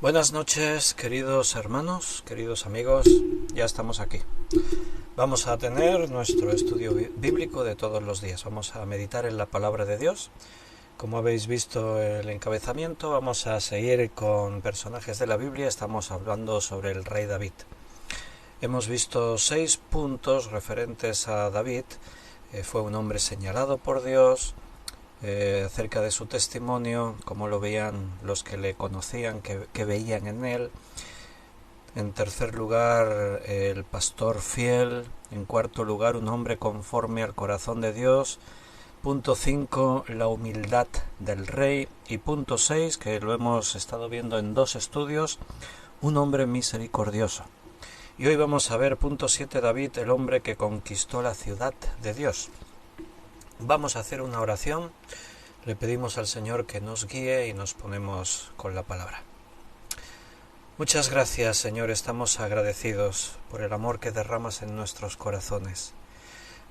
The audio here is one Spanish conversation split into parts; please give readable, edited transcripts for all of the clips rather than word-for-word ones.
Buenas noches, queridos hermanos, queridos amigos, ya estamos aquí. Vamos a tener nuestro estudio bíblico de todos los días. Vamos a meditar en la palabra de Dios. Como habéis visto el encabezamiento, vamos a seguir con personajes de la Biblia. Estamos hablando sobre el rey David. Hemos visto 6 puntos referentes a David. Fue un hombre señalado por Dios. Acerca de su testimonio, cómo lo veían los que le conocían, que veían en él. En tercer lugar, el pastor fiel. En cuarto lugar, un hombre conforme al corazón de Dios. Punto 5, la humildad del rey. Y punto 6, que lo hemos estado viendo en 2 estudios, un hombre misericordioso. Y hoy vamos a ver punto 7, David, el hombre que conquistó la ciudad de Dios. Vamos a hacer una oración, le pedimos al Señor que nos guíe y nos ponemos con la palabra. Muchas gracias, Señor, estamos agradecidos por el amor que derramas en nuestros corazones.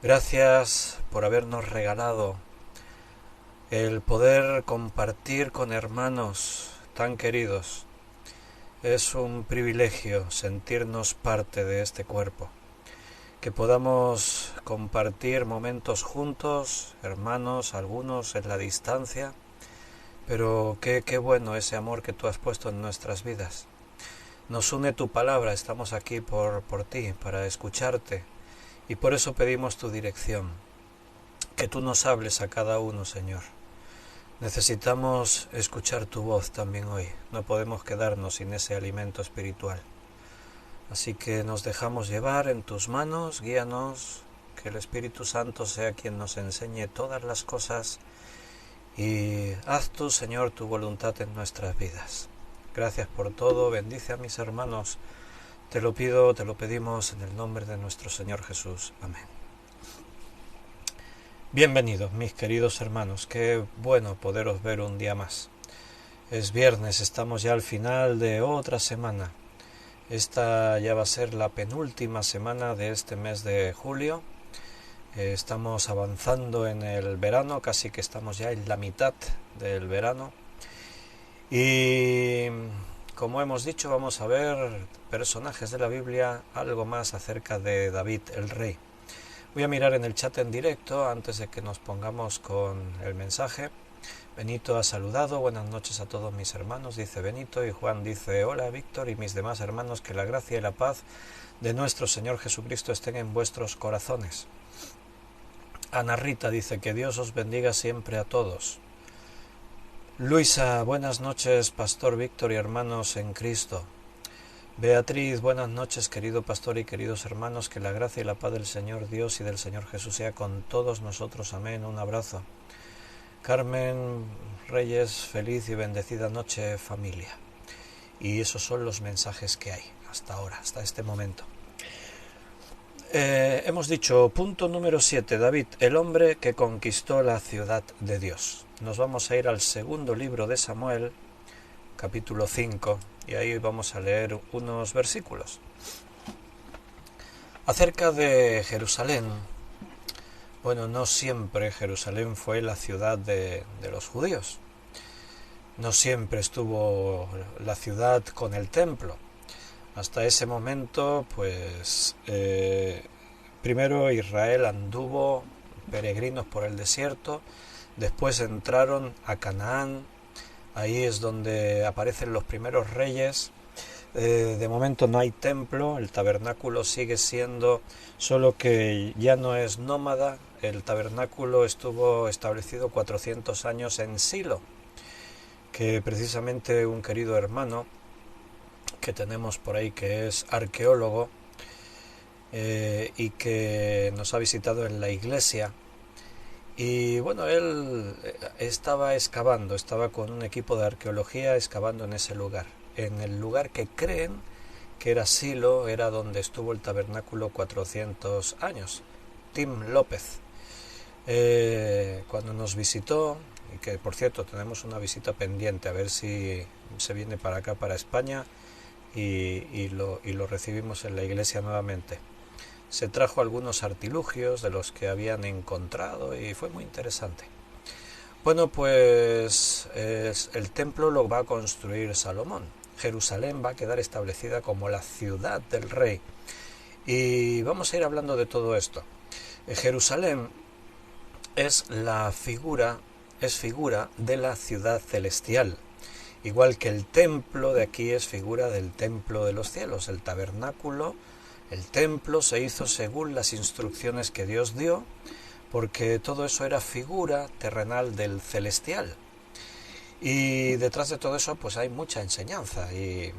Gracias por habernos regalado el poder compartir con hermanos tan queridos. Es un privilegio sentirnos parte de este cuerpo. Que podamos compartir momentos juntos, hermanos, algunos en la distancia, pero qué bueno ese amor que tú has puesto en nuestras vidas. Nos une tu palabra, estamos aquí por ti, para escucharte, y por eso pedimos tu dirección, que tú nos hables a cada uno, Señor. Necesitamos escuchar tu voz también hoy, no podemos quedarnos sin ese alimento espiritual. Así que nos dejamos llevar en tus manos, guíanos, que el Espíritu Santo sea quien nos enseñe todas las cosas y haz tú, Señor, tu voluntad en nuestras vidas. Gracias por todo, bendice a mis hermanos, te lo pido, te lo pedimos en el nombre de nuestro Señor Jesús. Amén. Bienvenidos, mis queridos hermanos, qué bueno poderos ver un día más. Es viernes, estamos ya al final de otra semana. Esta ya va a ser la penúltima semana de este mes de julio. Estamos avanzando en el verano, casi que estamos ya en la mitad del verano. Y como hemos dicho, vamos a ver personajes de la Biblia, algo más acerca de David, el rey. Voy a mirar en el chat en directo antes de que nos pongamos con el mensaje. Benito ha saludado, buenas noches a todos mis hermanos, dice Benito, y Juan dice, hola Víctor y mis demás hermanos, que la gracia y la paz de nuestro Señor Jesucristo estén en vuestros corazones. Ana Rita dice, que Dios os bendiga siempre a todos. Luisa, buenas noches, pastor Víctor y hermanos en Cristo. Beatriz, buenas noches, querido pastor y queridos hermanos, que la gracia y la paz del Señor Dios y del Señor Jesús sea con todos nosotros, amén, un abrazo. Carmen Reyes, feliz y bendecida noche, familia. Y esos son los mensajes que hay hasta ahora, hasta este momento. Hemos dicho, punto número 7, David, el hombre que conquistó la ciudad de Dios. Nos vamos a ir al segundo libro de Samuel, capítulo 5, y ahí vamos a leer unos versículos. Acerca de Jerusalén. Bueno, no siempre Jerusalén fue la ciudad de los judíos. No siempre estuvo la ciudad con el templo. Hasta ese momento, pues, primero Israel anduvo peregrinos por el desierto, después entraron a Canaán, ahí es donde aparecen los primeros reyes. De momento no hay templo, el tabernáculo sigue siendo, solo que ya no es nómada. El tabernáculo estuvo establecido 400 años en Silo, que precisamente un querido hermano que tenemos por ahí que es arqueólogo y que nos ha visitado en la iglesia. Y bueno, él estaba excavando, estaba con un equipo de arqueología excavando en ese lugar. En el lugar que creen que era Silo, era donde estuvo el tabernáculo 400 años. Tim López. Cuando nos visitó, y que por cierto tenemos una visita pendiente, a ver si se viene para acá, para España, y lo recibimos en la iglesia nuevamente. Se trajo algunos artilugios de los que habían encontrado y fue muy interesante. Bueno, pues el templo lo va a construir Salomón. Jerusalén va a quedar establecida como la ciudad del rey. Y vamos a ir hablando de todo esto. Jerusalén es figura de la ciudad celestial, igual que el templo de aquí es figura del templo de los cielos. El tabernáculo, el templo se hizo según las instrucciones que Dios dio, porque todo eso era figura terrenal del celestial. Y detrás de todo eso pues hay mucha enseñanza y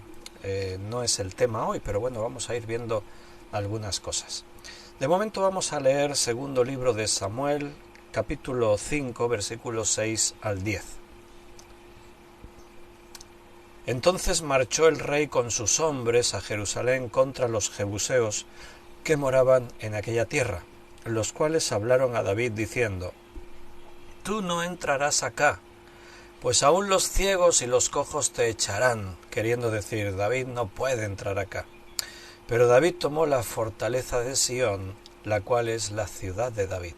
no es el tema hoy, pero bueno, vamos a ir viendo algunas cosas. De momento vamos a leer segundo libro de Samuel, capítulo 5, versículos 6 al 10. Entonces marchó el rey con sus hombres a Jerusalén contra los jebuseos que moraban en aquella tierra, los cuales hablaron a David diciendo: Tú no entrarás acá, pues aún los ciegos y los cojos te echarán, queriendo decir, David no puede entrar acá. Pero David tomó la fortaleza de Sión, la cual es la ciudad de David.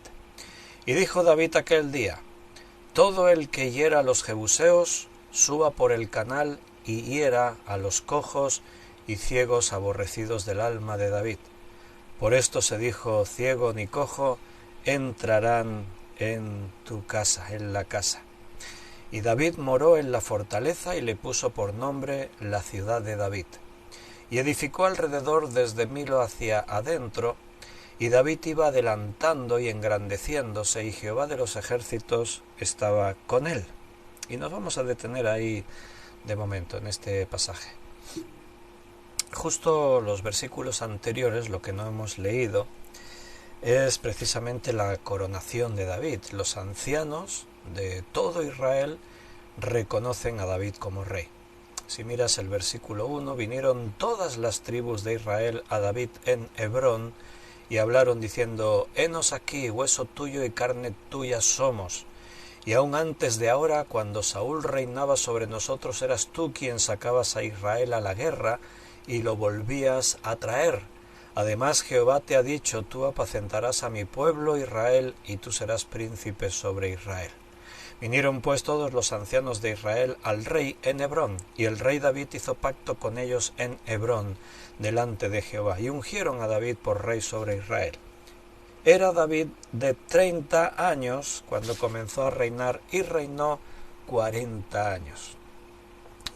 Y dijo David aquel día: Todo el que hiera a los jebuseos, suba por el canal y hiera a los cojos y ciegos aborrecidos del alma de David. Por esto se dijo: ciego ni cojo entrarán en tu casa, en la casa. Y David moró en la fortaleza y le puso por nombre la ciudad de David. Y edificó alrededor desde Milo hacia adentro, y David iba adelantando y engrandeciéndose, y Jehová de los ejércitos estaba con él. Y nos vamos a detener ahí de momento en este pasaje. Justo los versículos anteriores, lo que no hemos leído, es precisamente la coronación de David. Los ancianos de todo Israel reconocen a David como rey. Si miras el versículo 1, vinieron todas las tribus de Israel a David en Hebrón y hablaron diciendo: Henos aquí, hueso tuyo y carne tuya somos. Y aun antes de ahora, cuando Saúl reinaba sobre nosotros, eras tú quien sacabas a Israel a la guerra y lo volvías a traer. Además Jehová te ha dicho: tú apacentarás a mi pueblo Israel y tú serás príncipe sobre Israel. Vinieron pues todos los ancianos de Israel al rey en Hebrón, y el rey David hizo pacto con ellos en Hebrón delante de Jehová, y ungieron a David por rey sobre Israel. Era David de 30 años cuando comenzó a reinar, y reinó 40 años.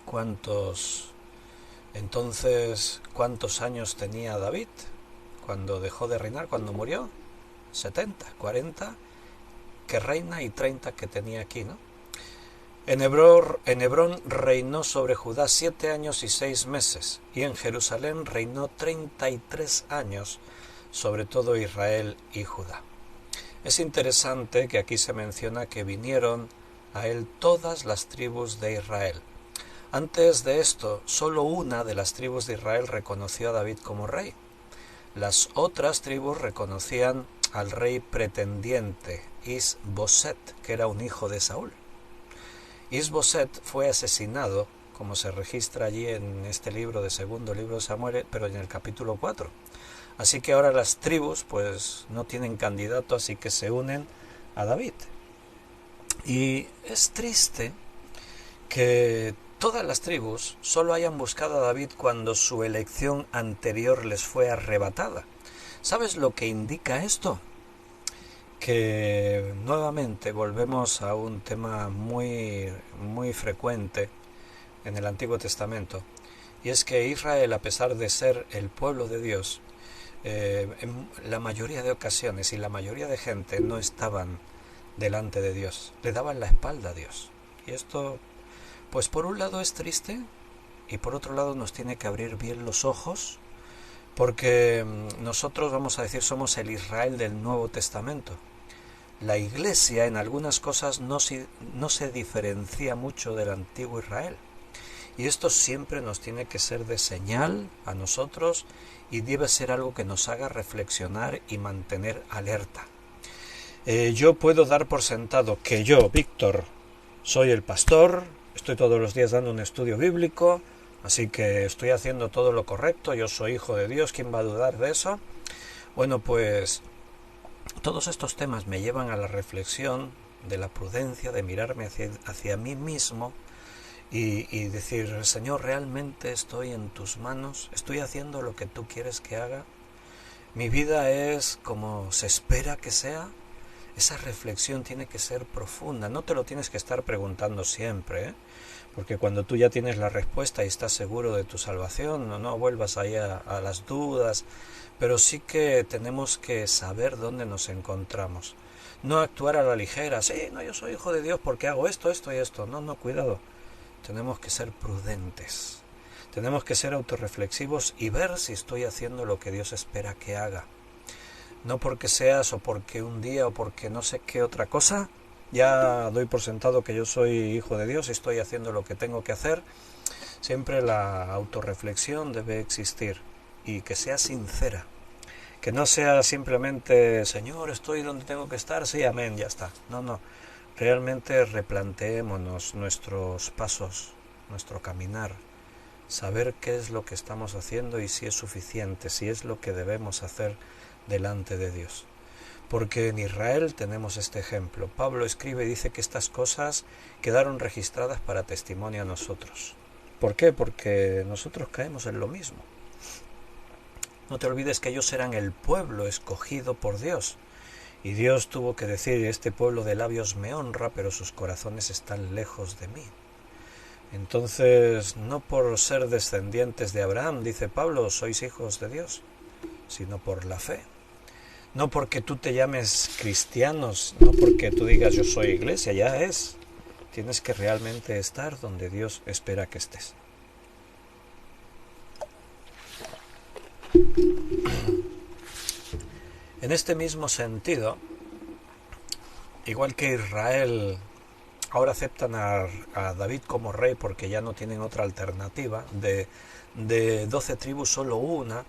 ¿Cuántos años tenía David cuando dejó de reinar, cuando murió? 70, 40 que reina y 30 que tenía aquí, ¿no? En Hebrón reinó sobre Judá 7 años y 6 meses, y en Jerusalén reinó 33 años sobre todo Israel y Judá. Es interesante que aquí se menciona que vinieron a él todas las tribus de Israel. Antes de esto, solo una de las tribus de Israel reconoció a David como rey. Las otras tribus reconocían al rey pretendiente, Is-Boset, que era un hijo de Saúl. Is-Boset fue asesinado, como se registra allí en este libro de segundo libro de Samuel, pero en el capítulo 4. Así que ahora las tribus pues no tienen candidato, así que se unen a David. Y es triste que todas las tribus solo hayan buscado a David cuando su elección anterior les fue arrebatada. ¿Sabes lo que indica esto? Que nuevamente volvemos a un tema muy frecuente en el Antiguo Testamento, y es que Israel, a pesar de ser el pueblo de Dios, en la mayoría de ocasiones y la mayoría de gente no estaban delante de Dios, le daban la espalda a Dios. Y esto, pues por un lado es triste, y por otro lado nos tiene que abrir bien los ojos, porque nosotros, vamos a decir, somos el Israel del Nuevo Testamento. La Iglesia en algunas cosas no se diferencia mucho del antiguo Israel. Y esto siempre nos tiene que ser de señal a nosotros, y debe ser algo que nos haga reflexionar y mantener alerta. Yo puedo dar por sentado que yo, Víctor, soy el pastor, estoy todos los días dando un estudio bíblico, así que estoy haciendo todo lo correcto, yo soy hijo de Dios, ¿quién va a dudar de eso? Bueno, pues todos estos temas me llevan a la reflexión de la prudencia, de mirarme hacia mí mismo y decir, Señor, realmente estoy en tus manos, estoy haciendo lo que tú quieres que haga, mi vida es como se espera que sea. Esa reflexión tiene que ser profunda, no te lo tienes que estar preguntando siempre, ¿eh? Porque cuando tú ya tienes la respuesta y estás seguro de tu salvación, no vuelvas ahí a las dudas, pero sí que tenemos que saber dónde nos encontramos. No actuar a la ligera, sí, no, yo soy hijo de Dios porque hago esto, esto y esto. No, cuidado. Tenemos que ser prudentes. Tenemos que ser autorreflexivos y ver si estoy haciendo lo que Dios espera que haga. No porque seas o porque un día o porque no sé qué otra cosa, ya doy por sentado que yo soy hijo de Dios y estoy haciendo lo que tengo que hacer. Siempre la autorreflexión debe existir y que sea sincera. Que no sea simplemente, Señor, estoy donde tengo que estar, sí, amén, ya está. No. Realmente replanteémonos nuestros pasos, nuestro caminar, saber qué es lo que estamos haciendo y si es suficiente, si es lo que debemos hacer delante de Dios. Porque en Israel tenemos este ejemplo. Pablo escribe y dice que estas cosas quedaron registradas para testimonio a nosotros. ¿Por qué? Porque nosotros caemos en lo mismo. No te olvides que ellos eran el pueblo escogido por Dios. Y Dios tuvo que decir, este pueblo de labios me honra, pero sus corazones están lejos de mí. Entonces, no por ser descendientes de Abraham, dice Pablo, sois hijos de Dios, sino por la fe. No porque tú te llames cristianos, no porque tú digas yo soy iglesia, ya es. Tienes que realmente estar donde Dios espera que estés. En este mismo sentido, igual que Israel ahora aceptan a David como rey porque ya no tienen otra alternativa, de 12 tribus solo una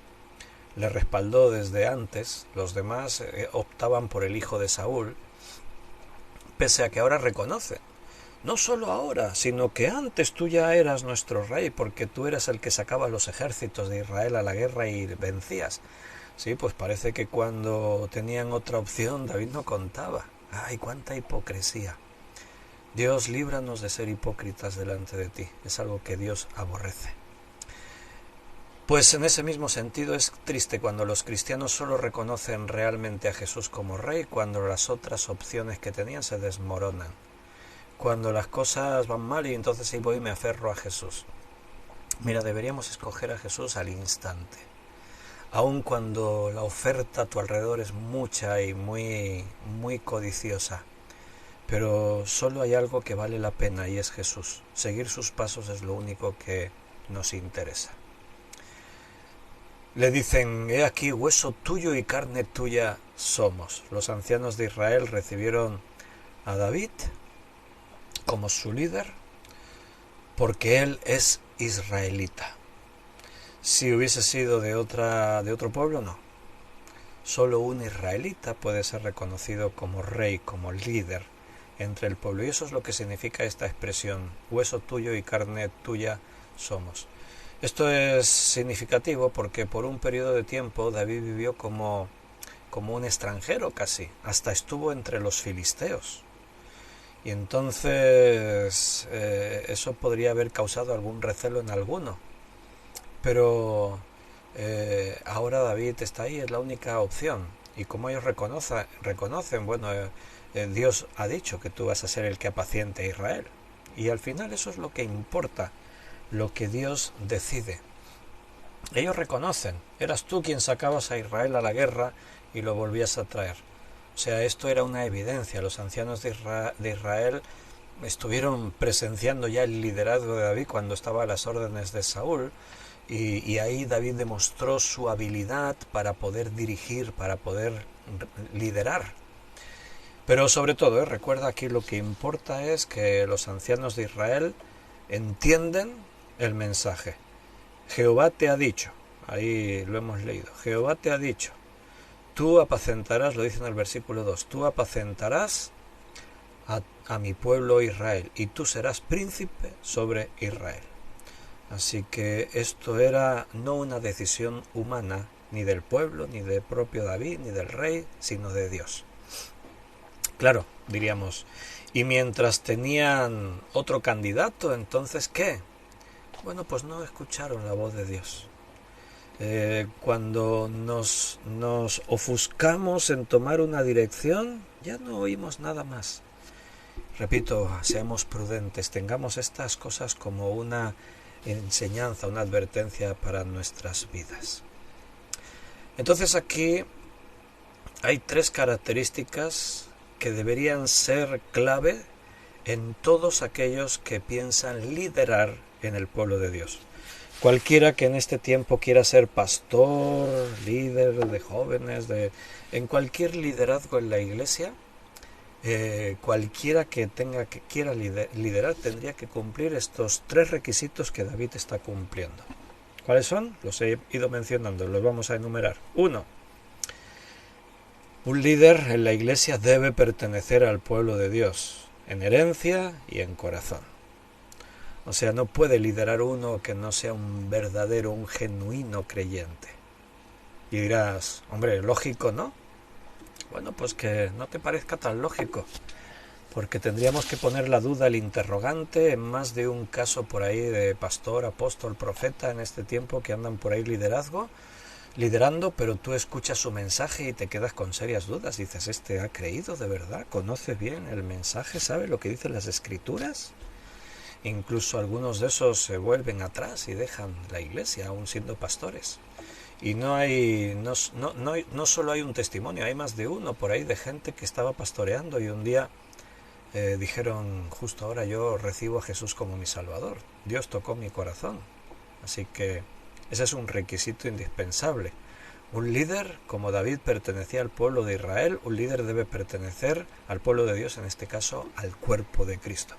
le respaldó desde antes, los demás optaban por el hijo de Saúl, pese a que ahora reconoce, no solo ahora, sino que antes tú ya eras nuestro rey, porque tú eras el que sacaba los ejércitos de Israel a la guerra y vencías. Sí, pues parece que cuando tenían otra opción David no contaba. ¡Ay, cuánta hipocresía! Dios, líbranos de ser hipócritas delante de ti. Es algo que Dios aborrece. Pues en ese mismo sentido es triste cuando los cristianos solo reconocen realmente a Jesús como rey cuando las otras opciones que tenían se desmoronan. Cuando las cosas van mal y entonces ahí voy y me aferro a Jesús. Mira, deberíamos escoger a Jesús al instante. Aun cuando la oferta a tu alrededor es mucha y muy codiciosa. Pero solo hay algo que vale la pena y es Jesús. Seguir sus pasos es lo único que nos interesa. Le dicen, he aquí, hueso tuyo y carne tuya somos. Los ancianos de Israel recibieron a David como su líder porque él es israelita. Si hubiese sido de otro pueblo, no. Solo un israelita puede ser reconocido como rey, como líder entre el pueblo. Y eso es lo que significa esta expresión, hueso tuyo y carne tuya somos. Esto es significativo porque por un periodo de tiempo David vivió como un extranjero casi, hasta estuvo entre los filisteos. Y entonces eso podría haber causado algún recelo en alguno. Pero ahora David está ahí, es la única opción. Y como ellos reconocen, bueno, Dios ha dicho que tú vas a ser el que apaciente a Israel. Y al final eso es lo que importa, lo que Dios decide. Ellos reconocen, eras tú quien sacabas a Israel a la guerra y lo volvías a traer. O sea, esto era una evidencia. Los ancianos de Israel estuvieron presenciando ya el liderazgo de David cuando estaba a las órdenes de Saúl. Y ahí David demostró su habilidad para poder dirigir, para poder liderar. Pero sobre todo, recuerda aquí lo que importa es que los ancianos de Israel entienden el mensaje. Jehová te ha dicho, ahí lo hemos leído, Jehová te ha dicho, tú apacentarás, lo dice en el versículo 2, tú apacentarás a mi pueblo Israel y tú serás príncipe sobre Israel. Así que esto era no una decisión humana, ni del pueblo, ni del propio David, ni del rey, sino de Dios. Claro, diríamos, Y mientras tenían otro candidato, entonces ¿qué? Bueno, pues no escucharon la voz de Dios. Cuando nos ofuscamos en tomar una dirección, ya no oímos nada más. Repito, seamos prudentes, tengamos estas cosas como una enseñanza, una advertencia para nuestras vidas. Entonces aquí hay 3 características que deberían ser clave en todos aquellos que piensan liderar en el pueblo de Dios. Cualquiera que en este tiempo quiera ser pastor, líder de jóvenes, en cualquier liderazgo en la iglesia, cualquiera que quiera liderar tendría que cumplir estos 3 requisitos que David está cumpliendo. ¿Cuáles son? Los he ido mencionando, los vamos a enumerar. 1. Un líder en la iglesia debe pertenecer al pueblo de Dios, en herencia y en corazón. O sea, no puede liderar uno que no sea un verdadero, un genuino creyente. Y dirás, hombre, lógico, ¿no? Bueno, pues que no te parezca tan lógico, porque tendríamos que poner la duda, el interrogante, en más de un caso por ahí de pastor, apóstol, profeta en este tiempo que andan por ahí liderando, pero tú escuchas su mensaje y te quedas con serias dudas. Dices, ¿este ha creído de verdad? ¿Conoce bien el mensaje? ¿Sabe lo que dicen las Escrituras? Incluso algunos de esos se vuelven atrás y dejan la iglesia, aún siendo pastores. Y no solo hay un testimonio, hay más de uno por ahí de gente que estaba pastoreando y un día dijeron, justo ahora yo recibo a Jesús como mi Salvador. Dios tocó mi corazón. Así que ese es un requisito indispensable. Un líder, como David pertenecía al pueblo de Israel, un líder debe pertenecer al pueblo de Dios, en este caso al cuerpo de Cristo.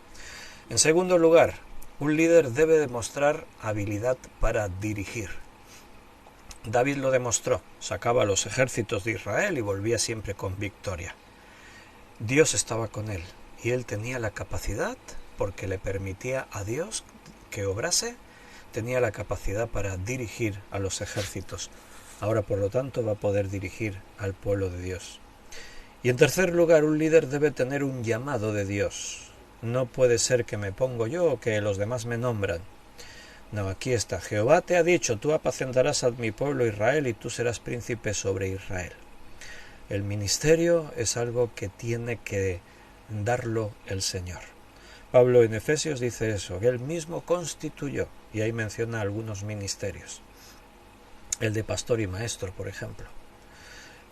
En segundo lugar, un líder debe demostrar habilidad para dirigir. David lo demostró, sacaba a los ejércitos de Israel y volvía siempre con victoria. Dios estaba con él y él tenía la capacidad, porque le permitía a Dios que obrase, tenía la capacidad para dirigir a los ejércitos. Ahora, por lo tanto, va a poder dirigir al pueblo de Dios. Y en tercer lugar, un líder debe tener un llamado de Dios. No puede ser que me pongo yo o que los demás me nombran. No, aquí está. Jehová te ha dicho, tú apacentarás a mi pueblo Israel y tú serás príncipe sobre Israel. El ministerio es algo que tiene que darlo el Señor. Pablo en Efesios dice eso, que él mismo constituyó, y ahí menciona algunos ministerios. El de pastor y maestro, por ejemplo.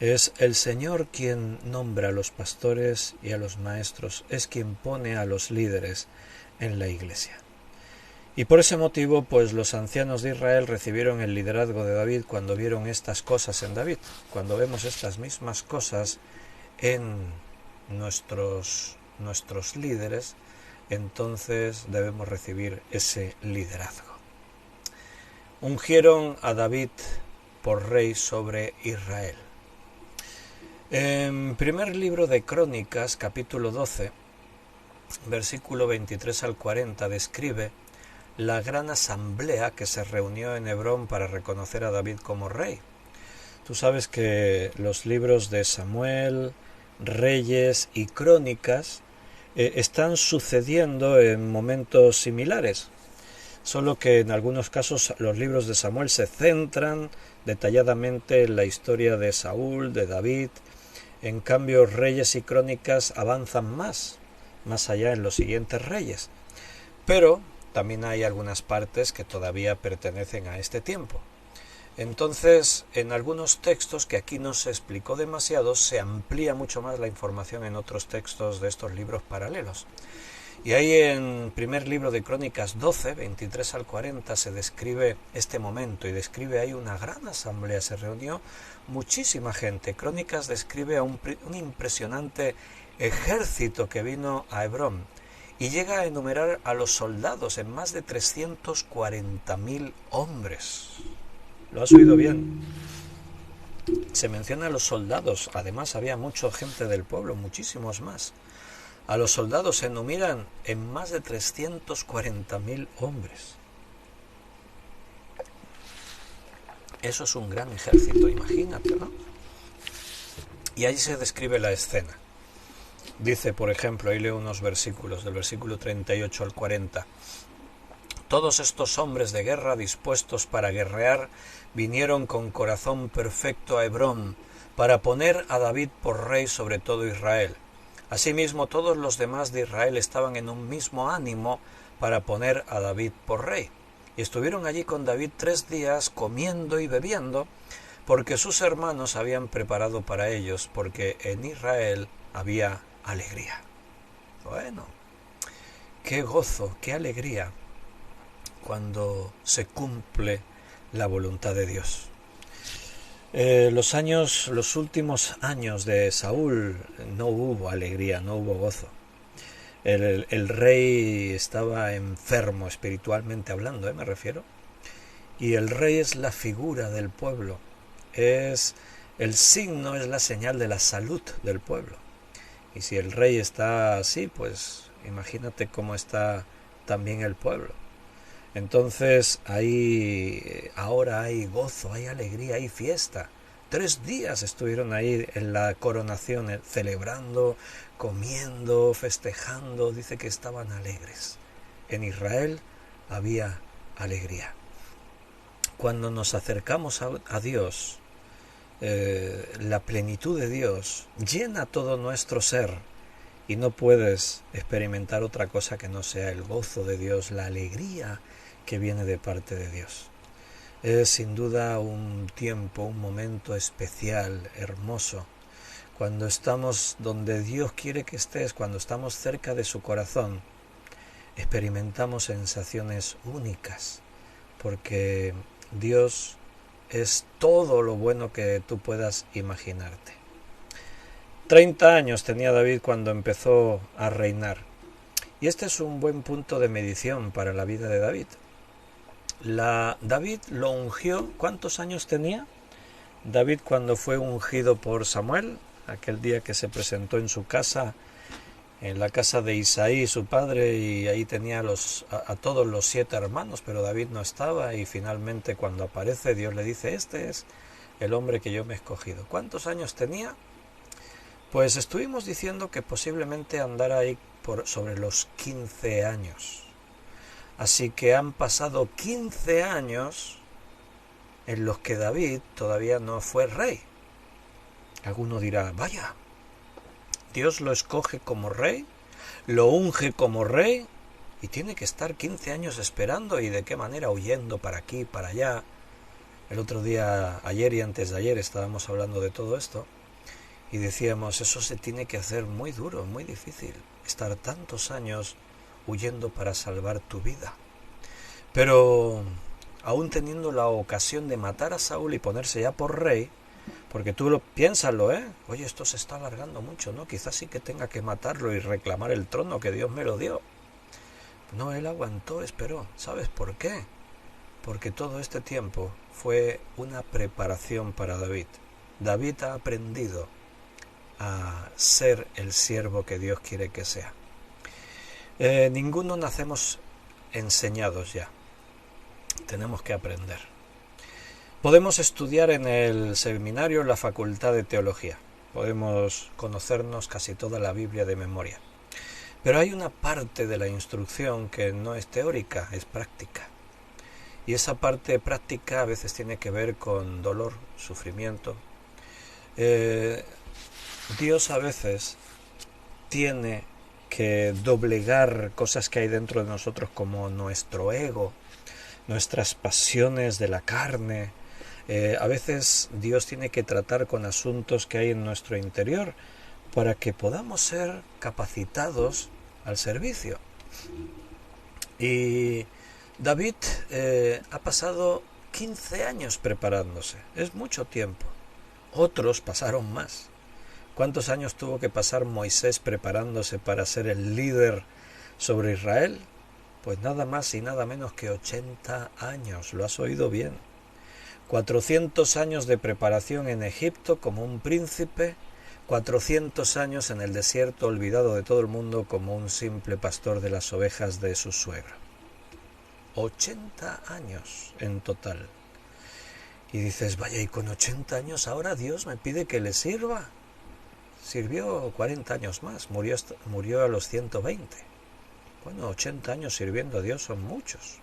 Es el Señor quien nombra a los pastores y a los maestros, es quien pone a los líderes en la iglesia. Y por ese motivo, pues los ancianos de Israel recibieron el liderazgo de David cuando vieron estas cosas en David. Cuando vemos estas mismas cosas en nuestros líderes, entonces debemos recibir ese liderazgo. Ungieron a David por rey sobre Israel. En primer libro de Crónicas, capítulo 12, versículo 23 al 40, describe la gran asamblea que se reunió en Hebrón para reconocer a David como rey. Tú sabes que los libros de Samuel, Reyes y Crónicas están sucediendo en momentos similares, solo que en algunos casos los libros de Samuel se centran detalladamente en la historia de Saúl, de David. En cambio, Reyes y Crónicas avanzan más allá en los siguientes reyes. Pero también hay algunas partes que todavía pertenecen a este tiempo. Entonces, en algunos textos, que aquí no se explicó demasiado, se amplía mucho más la información en otros textos de estos libros paralelos. Y ahí en primer libro de Crónicas 12, 23 al 40, se describe este momento y describe ahí una gran asamblea. Se reunió muchísima gente. Crónicas describe a un impresionante ejército que vino a Hebrón y llega a enumerar a los soldados en más de 340.000 hombres. ¿Lo has oído bien? Se menciona a los soldados. Además había mucha gente del pueblo, muchísimos más. A los soldados se enumeran en más de 340.000 hombres. Eso es un gran ejército, imagínate, ¿no? Y ahí se describe la escena. Dice, por ejemplo, ahí leo unos versículos, del versículo 38 al 40. Todos estos hombres de guerra dispuestos para guerrear vinieron con corazón perfecto a Hebrón para poner a David por rey sobre todo Israel. Asimismo, todos los demás de Israel estaban en un mismo ánimo para poner a David por rey. Y estuvieron allí con David 3 días comiendo y bebiendo, porque sus hermanos habían preparado para ellos, porque en Israel había alegría. Bueno, qué gozo, qué alegría cuando se cumple la voluntad de Dios. Los últimos años de Saúl no hubo alegría, no hubo gozo. El rey estaba enfermo espiritualmente hablando, me refiero. Y el rey es la figura del pueblo, es el signo, es la señal de la salud del pueblo. Y si el rey está así, pues imagínate cómo está también el pueblo. Entonces ahora hay gozo, hay alegría, hay fiesta. 3 días estuvieron ahí en la coronación, celebrando, comiendo, festejando. Dice que estaban alegres. En Israel había alegría. Cuando nos acercamos a Dios, la plenitud de Dios llena todo nuestro ser y no puedes experimentar otra cosa que no sea el gozo de Dios, la alegría que viene de parte de Dios. Es sin duda un tiempo, un momento especial, hermoso, cuando estamos donde Dios quiere que estés, cuando estamos cerca de su corazón, experimentamos sensaciones únicas, porque Dios es todo lo bueno que tú puedas imaginarte. 30 años tenía David cuando empezó a reinar. Y este es un buen punto de medición para la vida de David. David lo ungió. ¿Cuántos años tenía David cuando fue ungido por Samuel? Aquel día que se presentó en su casa, en la casa de Isaí, su padre, y ahí tenía a todos los 7 hermanos, pero David no estaba, y finalmente cuando aparece Dios le dice, este es el hombre que yo me he escogido. ¿Cuántos años tenía? Pues estuvimos diciendo que posiblemente andara ahí sobre los 15 años. Así que han pasado 15 años en los que David todavía no fue rey. Alguno dirá, vaya, Dios lo escoge como rey, lo unge como rey y tiene que estar 15 años esperando, y de qué manera, huyendo para aquí, para allá. El otro día, ayer y antes de ayer, estábamos hablando de todo esto y decíamos, eso se tiene que hacer muy duro, muy difícil, estar tantos años huyendo para salvar tu vida. Pero aún teniendo la ocasión de matar a Saúl y ponerse ya por rey, porque tú piénsalo, oye, esto se está alargando mucho, ¿no? Quizás sí que tenga que matarlo y reclamar el trono que Dios me lo dio. No, él aguantó, esperó. ¿Sabes por qué? Porque todo este tiempo fue una preparación para David. David ha aprendido a ser el siervo que Dios quiere que sea. Ninguno nacemos enseñados ya. Tenemos que aprender. Podemos estudiar en el seminario, en la Facultad de Teología. Podemos conocernos casi toda la Biblia de memoria. Pero hay una parte de la instrucción que no es teórica, es práctica. Y esa parte práctica a veces tiene que ver con dolor, sufrimiento. Dios a veces tiene que doblegar cosas que hay dentro de nosotros, como nuestro ego, nuestras pasiones de la carne. A veces Dios tiene que tratar con asuntos que hay en nuestro interior para que podamos ser capacitados al servicio. Y David ha pasado 15 años preparándose. Es mucho tiempo. Otros pasaron más. ¿Cuántos años tuvo que pasar Moisés preparándose para ser el líder sobre Israel? Pues nada más y nada menos que 80 años. ¿Lo has oído bien? 400 años de preparación en Egipto como un príncipe, 400 años en el desierto, olvidado de todo el mundo como un simple pastor de las ovejas de su suegro. 80 años en total. Y dices, vaya, y con 80 años ahora Dios me pide que le sirva. sirvió 40 años más, murió a los 120. Bueno, 80 años sirviendo a Dios son muchos.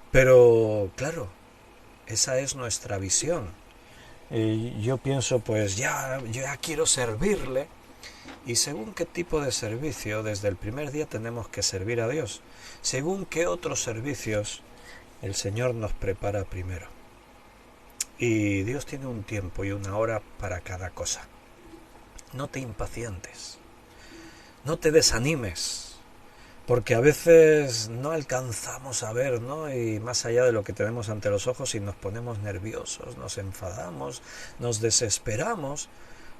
Pero, claro, esa es nuestra visión. Yo pienso, pues yo ya quiero servirle. Y según qué tipo de servicio, desde el primer día tenemos que servir a Dios. Según qué otros servicios el Señor nos prepara primero. Y Dios tiene un tiempo y una hora para cada cosa. No te impacientes, no te desanimes, porque a veces no alcanzamos a ver, ¿no? Y más allá de lo que tenemos ante los ojos, y nos ponemos nerviosos, nos enfadamos, nos desesperamos,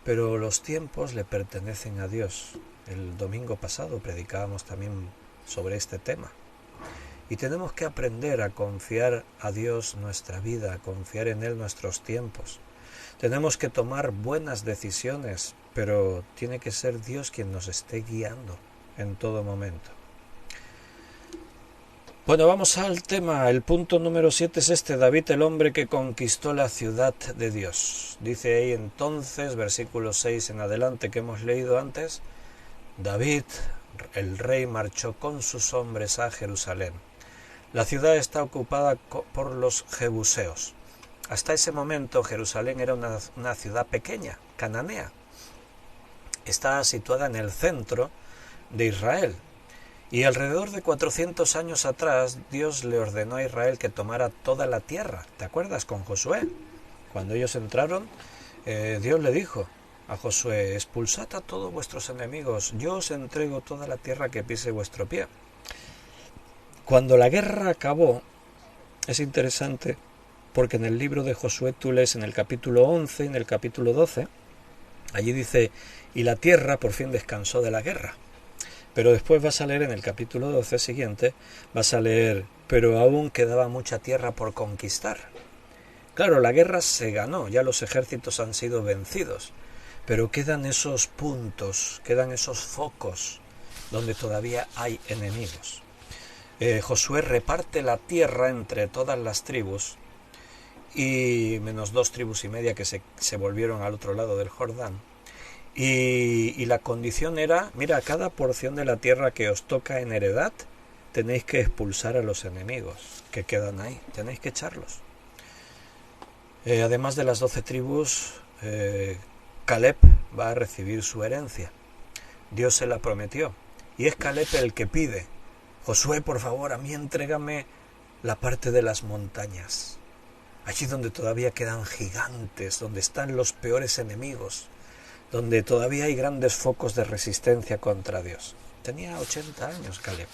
pero los tiempos le pertenecen a Dios. El domingo pasado predicábamos también sobre este tema. Y tenemos que aprender a confiar a Dios nuestra vida, a confiar en Él nuestros tiempos. Tenemos que tomar buenas decisiones, pero tiene que ser Dios quien nos esté guiando en todo momento. Bueno, vamos al tema. El punto número 7 es este: David, el hombre que conquistó la ciudad de Dios. Dice ahí entonces, versículo 6 en adelante que hemos leído antes: David, el rey, marchó con sus hombres a Jerusalén. La ciudad está ocupada por los jebuseos. Hasta ese momento Jerusalén era una ciudad pequeña, cananea. Está situada en el centro de Israel. Y alrededor de 400 años atrás, Dios le ordenó a Israel que tomara toda la tierra. ¿Te acuerdas con Josué? Cuando ellos entraron, Dios le dijo a Josué: expulsad a todos vuestros enemigos, yo os entrego toda la tierra que pise vuestro pie. Cuando la guerra acabó, es interesante, porque en el libro de Josué tú lees en el capítulo 11 y en el capítulo 12, allí dice: y la tierra por fin descansó de la guerra. Pero después vas a leer en el capítulo 12 siguiente, vas a leer: pero aún quedaba mucha tierra por conquistar. Claro, la guerra se ganó, ya los ejércitos han sido vencidos, pero quedan esos puntos, quedan esos focos donde todavía hay enemigos. Josué reparte la tierra entre todas las tribus, y menos 2 tribus y media que se volvieron al otro lado del Jordán. Y la condición era: mira, cada porción de la tierra que os toca en heredad, tenéis que expulsar a los enemigos que quedan ahí, tenéis que echarlos. Además de las 12 tribus, Caleb va a recibir su herencia. Dios se la prometió, y es Caleb el que pide: Josué, por favor, a mí entrégame la parte de las montañas, allí donde todavía quedan gigantes, donde están los peores enemigos, donde todavía hay grandes focos de resistencia contra Dios. Tenía 80 años Caleb.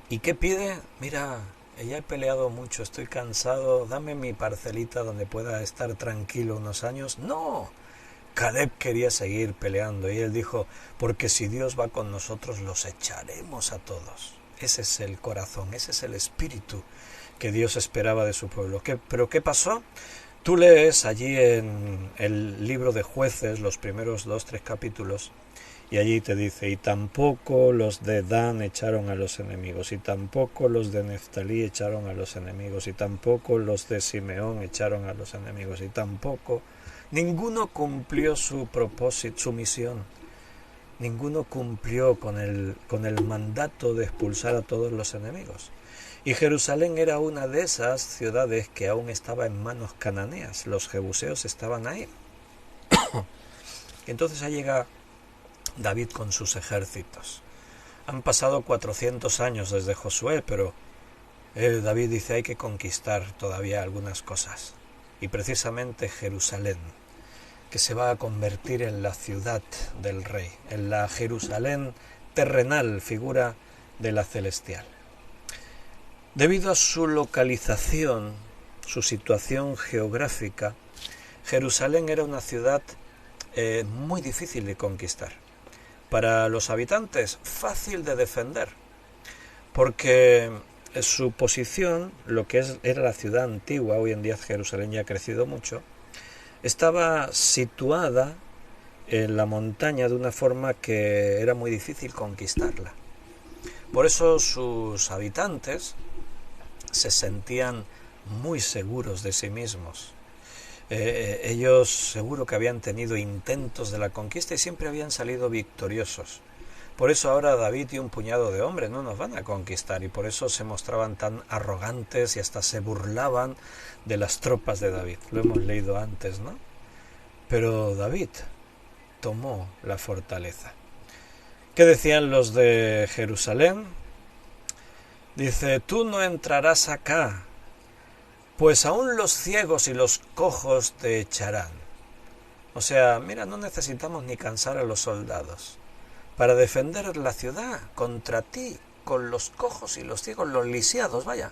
¿Y qué pide? Mira, ya he peleado mucho, estoy cansado, dame mi parcelita donde pueda estar tranquilo unos años. ¡No! Caleb quería seguir peleando, y él dijo: porque si Dios va con nosotros, los echaremos a todos. Ese es el corazón, ese es el espíritu que Dios esperaba de su pueblo. ¿Pero qué pasó? Tú lees allí en el libro de Jueces los primeros 2-3 capítulos, y allí te dice: y tampoco los de Dan echaron a los enemigos, y tampoco los de Neftalí echaron a los enemigos, y tampoco los de Simeón echaron a los enemigos, y tampoco... Ninguno cumplió su propósito, su misión. Ninguno cumplió con el mandato de expulsar a todos los enemigos. Y Jerusalén era una de esas ciudades que aún estaba en manos cananeas. Los jebuseos estaban ahí. Entonces ahí llega David con sus ejércitos. Han pasado 400 años desde Josué, pero David dice: hay que conquistar todavía algunas cosas. Y precisamente Jerusalén, que se va a convertir en la ciudad del rey, en la Jerusalén terrenal, figura de la celestial. Debido a su localización, su situación geográfica, Jerusalén era una ciudad muy difícil de conquistar. Para los habitantes, fácil de defender, porque su posición, lo que era la ciudad antigua, hoy en día Jerusalén ya ha crecido mucho, estaba situada en la montaña de una forma que era muy difícil conquistarla. Por eso sus habitantes se sentían muy seguros de sí mismos. Ellos seguro que habían tenido intentos de la conquista y siempre habían salido victoriosos. Por eso ahora David y un puñado de hombres no nos van a conquistar, y por eso se mostraban tan arrogantes y hasta se burlaban de las tropas de David. Lo hemos leído antes, ¿no? Pero David tomó la fortaleza. ¿Qué decían los de Jerusalén? Dice: tú no entrarás acá, pues aún los ciegos y los cojos te echarán. O sea, mira, no necesitamos ni cansar a los soldados. Para defender la ciudad contra ti, con los cojos y los ciegos, los lisiados, vaya,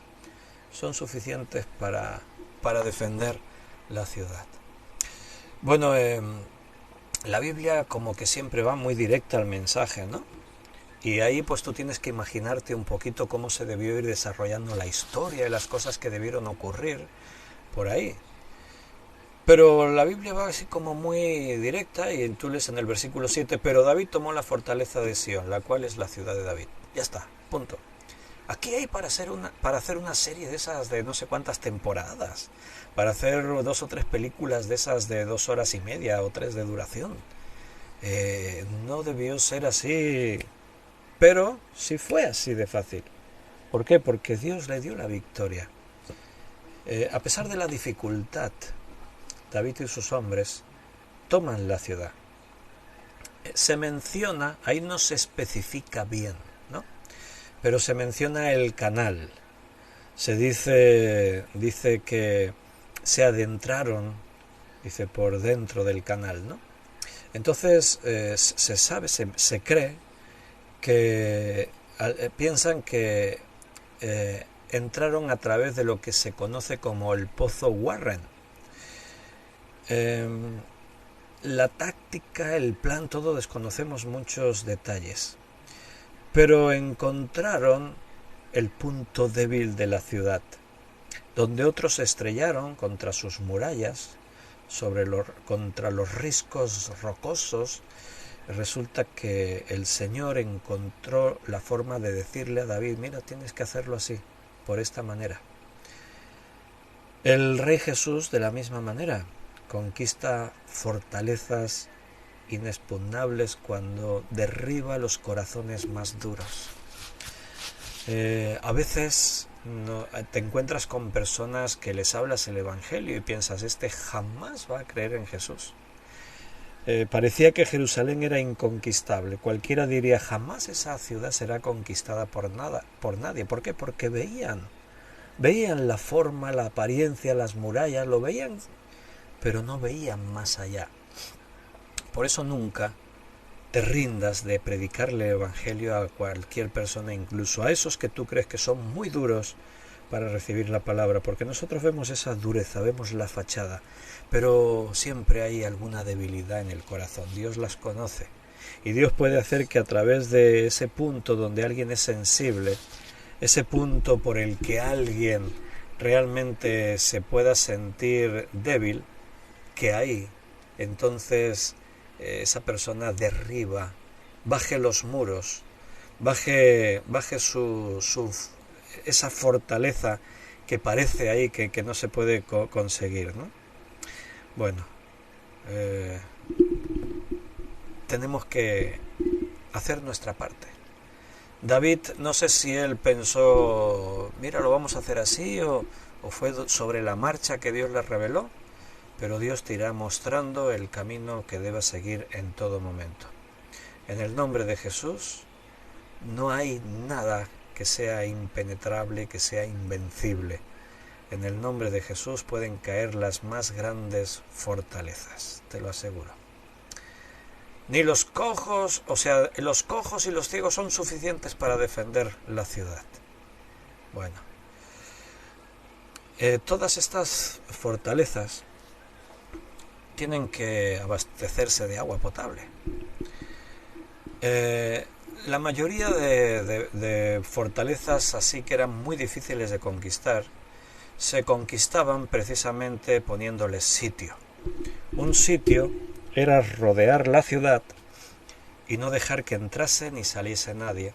son suficientes para defender la ciudad. Bueno, la Biblia como que siempre va muy directa al mensaje, ¿no? Y ahí pues tú tienes que imaginarte un poquito cómo se debió ir desarrollando la historia y las cosas que debieron ocurrir por ahí. Pero la Biblia va así como muy directa, y tú lees en el versículo 7, pero David tomó la fortaleza de Sión, la cual es la ciudad de David. Ya está, punto. Aquí hay para hacer una serie de esas de no sé cuántas temporadas, para hacer 2 o 3 películas de esas de 2 horas y media o 3 de duración. No debió ser así, pero sí fue así de fácil. ¿Por qué? Porque Dios le dio la victoria. A pesar de la dificultad, David y sus hombres toman la ciudad. Se menciona, ahí no se especifica bien, ¿no? Pero se menciona el canal. Se dice que se adentraron, dice, por dentro del canal, ¿no? Entonces se sabe, se cree que piensan que entraron a través de lo que se conoce como el Pozo Warren. La táctica, el plan, todo desconocemos muchos detalles, pero encontraron el punto débil de la ciudad, donde otros se estrellaron contra sus murallas, contra los riscos rocosos. Resulta que el Señor encontró la forma de decirle a David: mira, tienes que hacerlo así, por esta manera. El Rey Jesús, de la misma manera, conquista fortalezas inexpugnables cuando derriba los corazones más duros. A veces te encuentras con personas que les hablas el Evangelio y piensas: este jamás va a creer en Jesús. Parecía que Jerusalén era inconquistable. Cualquiera diría: jamás esa ciudad será conquistada por nadie. ¿Por qué? Porque veían la forma, la apariencia, las murallas, lo veían, pero no veían más allá. Por eso nunca te rindas de predicarle el Evangelio a cualquier persona, incluso a esos que tú crees que son muy duros para recibir la palabra, porque nosotros vemos esa dureza, vemos la fachada, pero siempre hay alguna debilidad en el corazón. Dios las conoce, y Dios puede hacer que a través de ese punto donde alguien es sensible, ese punto por el que alguien realmente se pueda sentir débil, que ahí entonces esa persona derriba, baje los muros, baje esa fortaleza que parece ahí que no se puede conseguir, ¿no? Bueno, tenemos que hacer nuestra parte. David, no sé si él pensó: mira, lo vamos a hacer así, o fue sobre la marcha que Dios le reveló, pero Dios te irá mostrando el camino que debas seguir en todo momento. En el nombre de Jesús no hay nada que sea impenetrable, que sea invencible. En el nombre de Jesús pueden caer las más grandes fortalezas, te lo aseguro. Ni los cojos, los cojos y los ciegos son suficientes para defender la ciudad. Bueno, todas estas fortalezas tienen que abastecerse de agua potable. La mayoría de fortalezas así que eran muy difíciles de conquistar, se conquistaban precisamente poniéndoles sitio. Un sitio era rodear la ciudad y no dejar que entrase ni saliese nadie,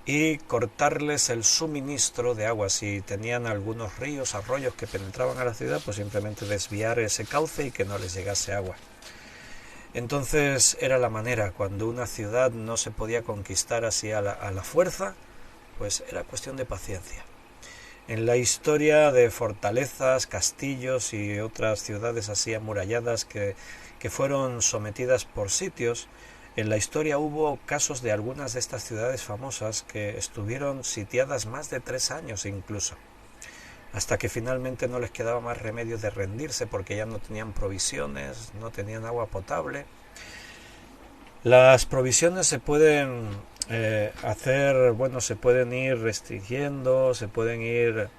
y cortarles el suministro de agua. Si tenían algunos ríos, arroyos que penetraban a la ciudad, pues simplemente desviar ese cauce y que no les llegase agua. Entonces era la manera, cuando una ciudad no se podía conquistar así a la fuerza, pues era cuestión de paciencia. En la historia de fortalezas, castillos y otras ciudades así amuralladas que fueron sometidas por sitios, en la historia hubo casos de algunas de estas ciudades famosas que estuvieron sitiadas más de 3 años incluso, hasta que finalmente no les quedaba más remedio de rendirse porque ya no tenían provisiones, no tenían agua potable. Las provisiones se pueden se pueden ir restringiendo, se pueden ir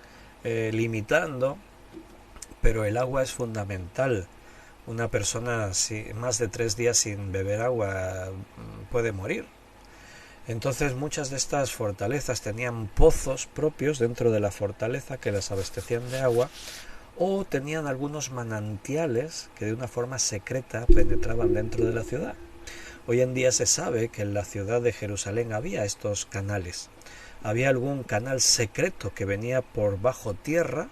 limitando, pero el agua es fundamental. Una persona más de 3 días sin beber agua puede morir. Entonces muchas de estas fortalezas tenían pozos propios dentro de la fortaleza que las abastecían de agua, o tenían algunos manantiales que de una forma secreta penetraban dentro de la ciudad. Hoy en día se sabe que en la ciudad de Jerusalén había estos canales. Había algún canal secreto que venía por bajo tierra,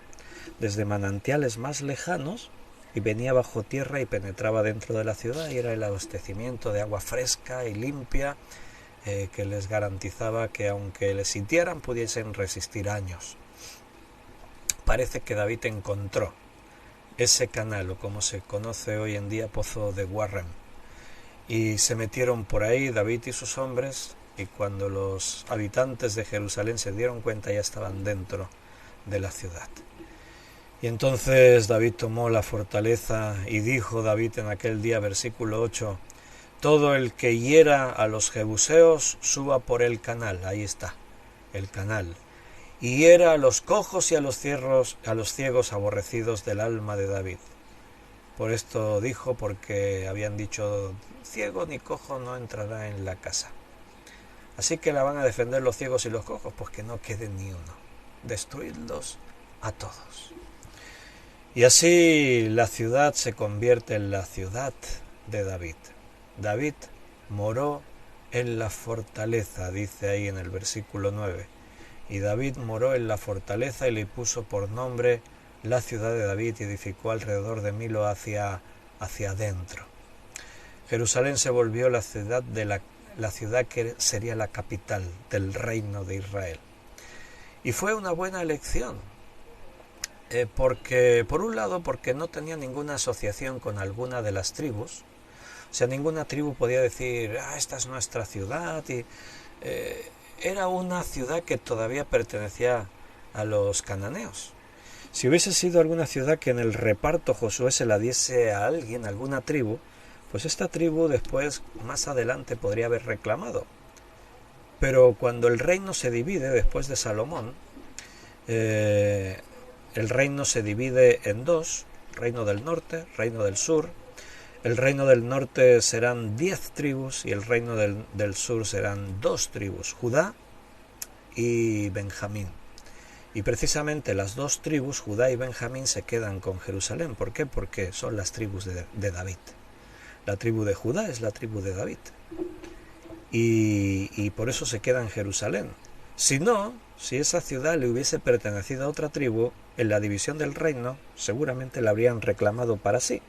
desde manantiales más lejanos, y venía bajo tierra y penetraba dentro de la ciudad, y era el abastecimiento de agua fresca y limpia que les garantizaba que aunque les sitiaran pudiesen resistir años. Parece que David encontró ese canal, o como se conoce hoy en día, Pozo de Warren, y se metieron por ahí David y sus hombres, y cuando los habitantes de Jerusalén se dieron cuenta ya estaban dentro de la ciudad. Y entonces David tomó la fortaleza, y dijo David en aquel día, versículo 8, todo el que hiera a los jebuseos suba por el canal, ahí está, el canal, y hiera a los cojos y a los ciegos aborrecidos del alma de David. Por esto dijo, porque habían dicho, ciego ni cojo no entrará en la casa. Así que la van a defender los ciegos y los cojos, pues que no quede ni uno, destruidlos a todos. Y así la ciudad se convierte en la ciudad de David. David moró en la fortaleza, dice ahí en el versículo 9. Y David moró en la fortaleza y le puso por nombre la ciudad de David, y edificó alrededor de Milo hacia adentro. Jerusalén se volvió la ciudad que sería la capital del reino de Israel. Y fue una buena elección, porque por un lado porque no tenía ninguna asociación con alguna de las tribus. O sea, ninguna tribu podía decir, esta es nuestra ciudad, y era una ciudad que todavía pertenecía a los cananeos. Si hubiese sido alguna ciudad que en el reparto Josué se la diese a alguien, a alguna tribu, pues esta tribu después, más adelante, podría haber reclamado. Pero cuando el reino se divide, después de Salomón, el reino se divide en dos, reino del norte, reino del sur. El reino del norte serán 10 tribus y el reino del sur serán 2 tribus, Judá y Benjamín. Y precisamente las 2 tribus, Judá y Benjamín, se quedan con Jerusalén. ¿Por qué? Porque son las tribus de David. La tribu de Judá es la tribu de David. Y por eso se queda en Jerusalén. Si no, si esa ciudad le hubiese pertenecido a otra tribu, en la división del reino seguramente la habrían reclamado para sí.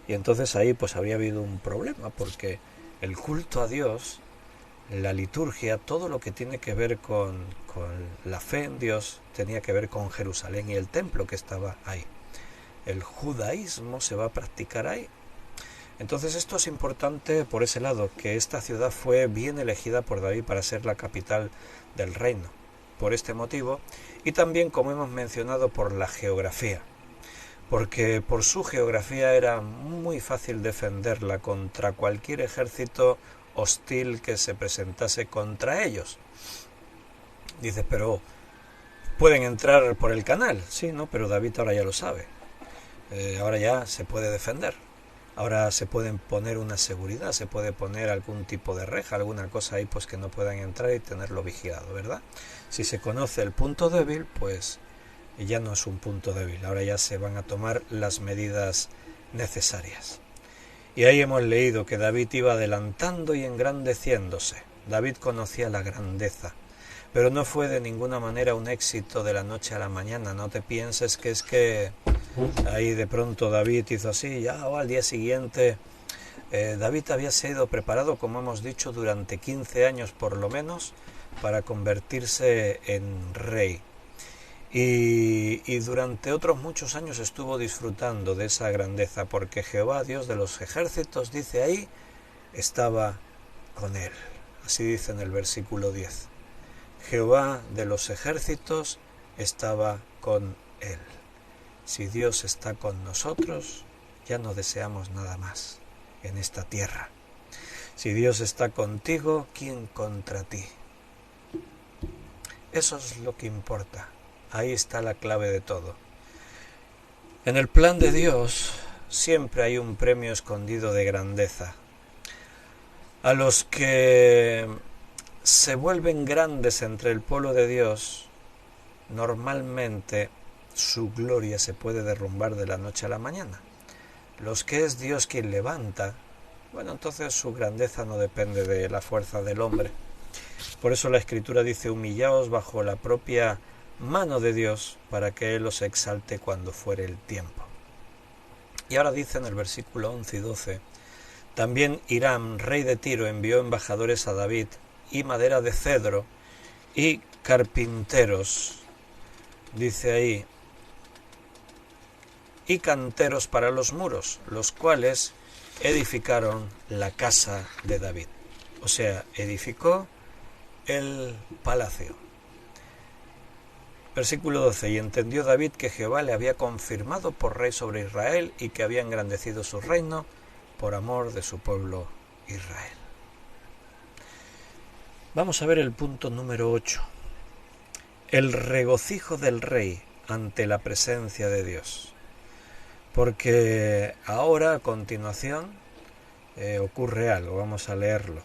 Y entonces ahí pues habría habido un problema, porque el culto a Dios, la liturgia, todo lo que tiene que ver con la fe en Dios, tenía que ver con Jerusalén y el templo que estaba ahí. El judaísmo se va a practicar ahí. Entonces esto es importante por ese lado, que esta ciudad fue bien elegida por David para ser la capital del reino, por este motivo, y también, como hemos mencionado, por la geografía. Porque por su geografía era muy fácil defenderla contra cualquier ejército hostil que se presentase contra ellos. Dice, pero pueden entrar por el canal. Sí, no, pero David ahora ya lo sabe. Ahora ya se puede defender. Ahora se pueden poner una seguridad, se puede poner algún tipo de reja, alguna cosa ahí pues que no puedan entrar y tenerlo vigilado, ¿verdad? Si se conoce el punto débil, pues ya no es un punto débil, ahora ya se van a tomar las medidas necesarias. Y ahí hemos leído que David iba adelantando y engrandeciéndose. David conocía la grandeza, pero no fue de ninguna manera un éxito de la noche a la mañana. No te pienses que es que ahí de pronto David hizo así, ya al día siguiente. David había sido preparado, como hemos dicho, durante 15 años por lo menos, para convertirse en rey. Y durante otros muchos años estuvo disfrutando de esa grandeza, porque Jehová, Dios de los ejércitos, dice ahí, estaba con él. Así dice en el versículo 10. Jehová de los ejércitos estaba con él. Si Dios está con nosotros, ya no deseamos nada más en esta tierra. Si Dios está contigo, ¿quién contra ti? Eso es lo que importa. Ahí está la clave de todo. En el plan de Dios siempre hay un premio escondido de grandeza. A los que se vuelven grandes entre el pueblo de Dios, normalmente su gloria se puede derrumbar de la noche a la mañana. Los que es Dios quien levanta, bueno, entonces su grandeza no depende de la fuerza del hombre. Por eso la Escritura dice, humillaos bajo la propia mano de Dios para que Él os exalte cuando fuere el tiempo. Y ahora dice en el versículo 11 y 12, también Hiram, rey de Tiro, envió embajadores a David y madera de cedro y carpinteros, dice ahí, y canteros para los muros, los cuales edificaron la casa de David. O sea, edificó el palacio. Versículo 12. Y entendió David que Jehová le había confirmado por rey sobre Israel y que había engrandecido su reino por amor de su pueblo Israel. Vamos a ver el punto número 8. El regocijo del rey ante la presencia de Dios. Porque ahora, a continuación, ocurre algo. Vamos a leerlo.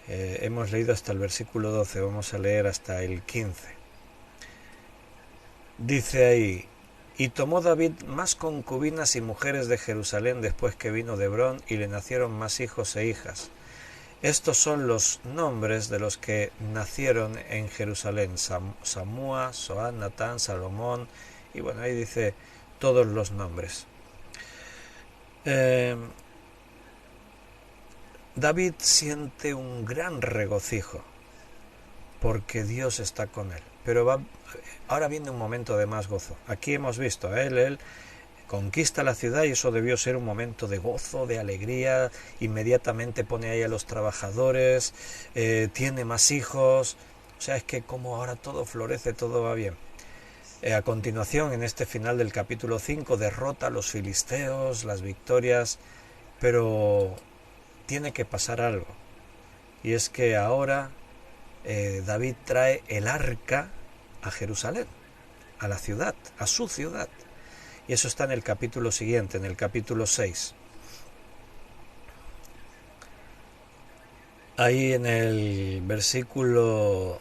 Hemos leído hasta el versículo 12, vamos a leer hasta el 15. Dice ahí, y tomó David más concubinas y mujeres de Jerusalén después que vino de Hebrón, y le nacieron más hijos e hijas. Estos son los nombres de los que nacieron en Jerusalén: Samúa, Soán, Natán, Salomón, y bueno, ahí dice todos los nombres. David siente un gran regocijo porque Dios está con él, pero ahora viene un momento de más gozo. Aquí hemos visto, él conquista la ciudad y eso debió ser un momento de gozo, de alegría. Inmediatamente pone ahí a los trabajadores, tiene más hijos. O sea, es que como ahora todo florece, todo va bien. A continuación, en este final del capítulo 5, derrota a los filisteos, las victorias, pero tiene que pasar algo. Y es que ahora David trae el arca a Jerusalén, a la ciudad, a su ciudad. Y eso está en el capítulo siguiente, en el capítulo 6. Ahí en el versículo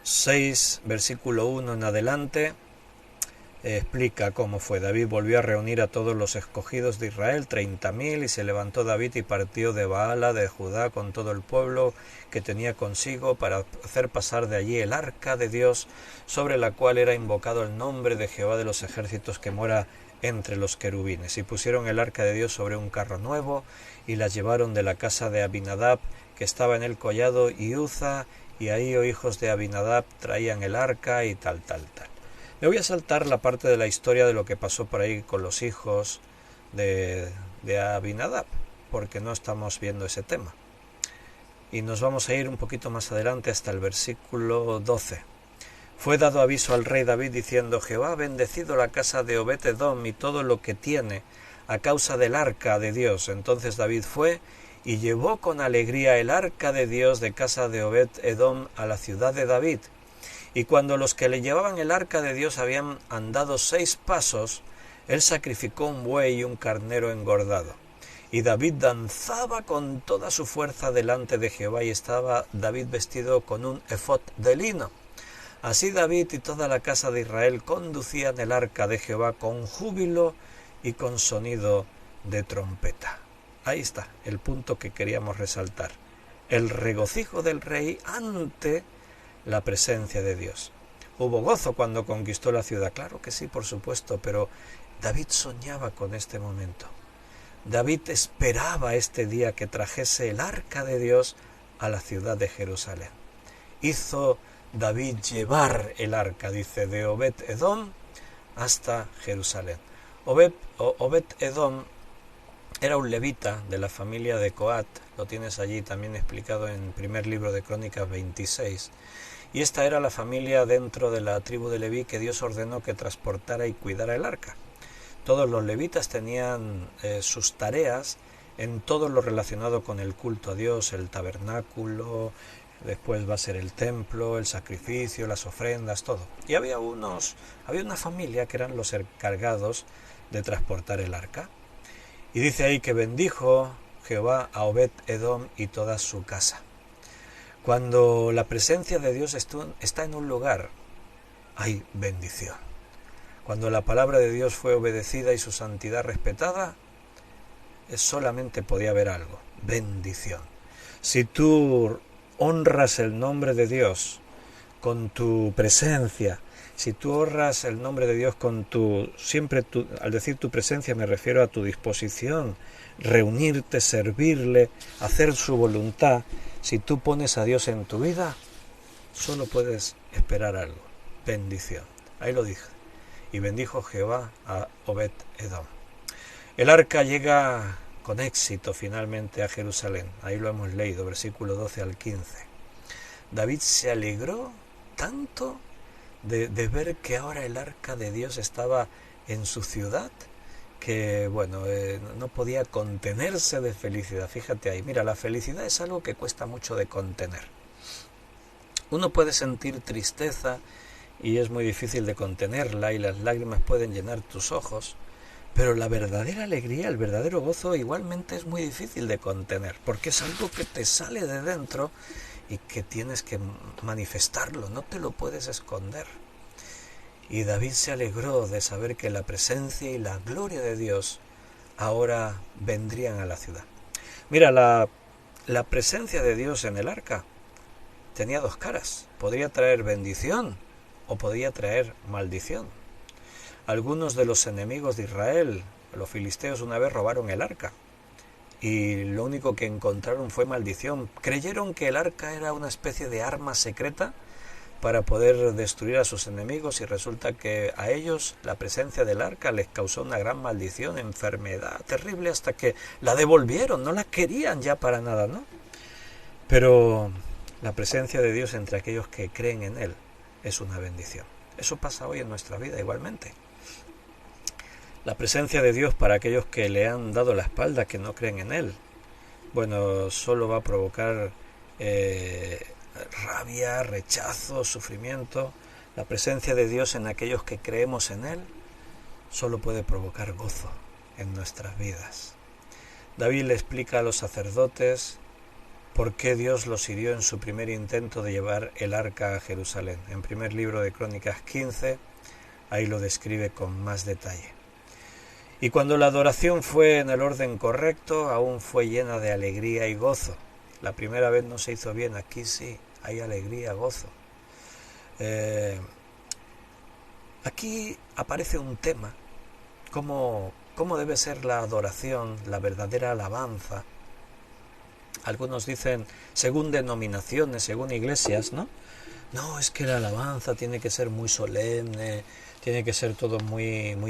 6, versículo 1 en adelante, explica cómo fue. David volvió a reunir a todos los escogidos de Israel, 30.000, y se levantó David y partió de Baala, de Judá, con todo el pueblo que tenía consigo, para hacer pasar de allí el arca de Dios, sobre la cual era invocado el nombre de Jehová de los ejércitos, que mora entre los querubines. Y pusieron el arca de Dios sobre un carro nuevo, y la llevaron de la casa de Abinadab, que estaba en el collado, y Uza, y ahí, hijos de Abinadab, traían el arca, y tal. Me voy a saltar la parte de la historia de lo que pasó por ahí con los hijos de Abinadab, porque no estamos viendo ese tema. Y nos vamos a ir un poquito más adelante hasta el versículo 12. Fue dado aviso al rey David diciendo: Jehová ha bendecido la casa de Obed-edom y todo lo que tiene a causa del arca de Dios. Entonces David fue y llevó con alegría el arca de Dios de casa de Obed-edom a la ciudad de David. Y cuando los que le llevaban el arca de Dios habían andado 6 pasos, él sacrificó un buey y un carnero engordado. Y David danzaba con toda su fuerza delante de Jehová, y estaba David vestido con un efod de lino. Así David y toda la casa de Israel conducían el arca de Jehová con júbilo y con sonido de trompeta. Ahí está el punto que queríamos resaltar. El regocijo del rey ante la presencia de Dios. Hubo gozo cuando conquistó la ciudad, claro que sí, por supuesto, pero David soñaba con este momento. David esperaba este día que trajese el arca de Dios a la ciudad de Jerusalén. Hizo David llevar el arca, dice, de Obed-Edom hasta Jerusalén. Obed-Edom era un levita de la familia de Coat, lo tienes allí también explicado en primer libro de Crónicas 26, y esta era la familia dentro de la tribu de Leví que Dios ordenó que transportara y cuidara el arca. Todos los levitas tenían sus tareas en todo lo relacionado con el culto a Dios, el tabernáculo, después va a ser el templo, el sacrificio, las ofrendas, todo. Y había una familia que eran los encargados de transportar el arca. Y dice ahí que bendijo Jehová a Obed-Edom y toda su casa. Cuando la presencia de Dios está en un lugar, hay bendición. Cuando la palabra de Dios fue obedecida y su santidad respetada, solamente podía haber algo, bendición. Si tú honras el nombre de Dios con tu presencia, si tú honras el nombre de Dios con al decir tu presencia me refiero a tu disposición, reunirte, servirle, hacer su voluntad, si tú pones a Dios en tu vida, solo puedes esperar algo, bendición. Ahí lo dije. Y bendijo Jehová a Obed-Edom. El arca llega con éxito finalmente a Jerusalén. Ahí lo hemos leído, versículo 12 al 15. David se alegró tanto de ver que ahora el arca de Dios estaba en su ciudad, que no podía contenerse de felicidad. Fíjate ahí, mira, la felicidad es algo que cuesta mucho de contener. Uno puede sentir tristeza y es muy difícil de contenerla y las lágrimas pueden llenar tus ojos, pero la verdadera alegría, el verdadero gozo igualmente es muy difícil de contener, porque es algo que te sale de dentro y que tienes que manifestarlo, no te lo puedes esconder. Y David se alegró de saber que la presencia y la gloria de Dios ahora vendrían a la ciudad. Mira, la presencia de Dios en el arca tenía dos caras, podría traer bendición o podía traer maldición. Algunos de los enemigos de Israel, los filisteos, una vez robaron el arca y lo único que encontraron fue maldición. Creyeron que el arca era una especie de arma secreta para poder destruir a sus enemigos y resulta que a ellos la presencia del arca les causó una gran maldición, enfermedad terrible, hasta que la devolvieron, no la querían ya para nada, ¿no? Pero la presencia de Dios entre aquellos que creen en Él es una bendición. Eso pasa hoy en nuestra vida igualmente. La presencia de Dios para aquellos que le han dado la espalda, que no creen en Él, solo va a provocar rabia, rechazo, sufrimiento. La presencia de Dios en aquellos que creemos en Él solo puede provocar gozo en nuestras vidas. David le explica a los sacerdotes por qué Dios los hirió en su primer intento de llevar el arca a Jerusalén. En primer libro de Crónicas 15, ahí lo describe con más detalle. Y cuando la adoración fue en el orden correcto, aún fue llena de alegría y gozo. La primera vez no se hizo bien, aquí sí, hay alegría, gozo. Aquí aparece un tema, cómo debe ser la adoración, la verdadera alabanza. Algunos dicen, según denominaciones, según iglesias, ¿no? No, es que la alabanza tiene que ser muy solemne, tiene que ser todo muy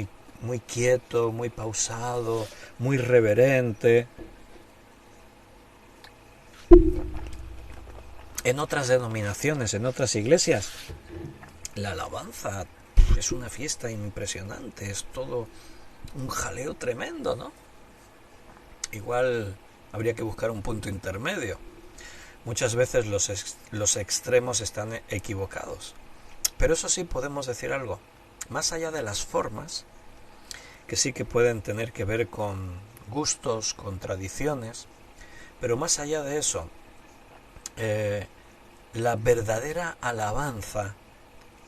quieto, muy pausado, muy reverente. En otras denominaciones, en otras iglesias, la alabanza es una fiesta impresionante, es todo un jaleo tremendo, ¿no? Igual habría que buscar un punto intermedio. Muchas veces los extremos están equivocados. Pero eso sí podemos decir algo. Más allá de las formas, que sí que pueden tener que ver con gustos, con tradiciones, pero más allá de eso, la verdadera alabanza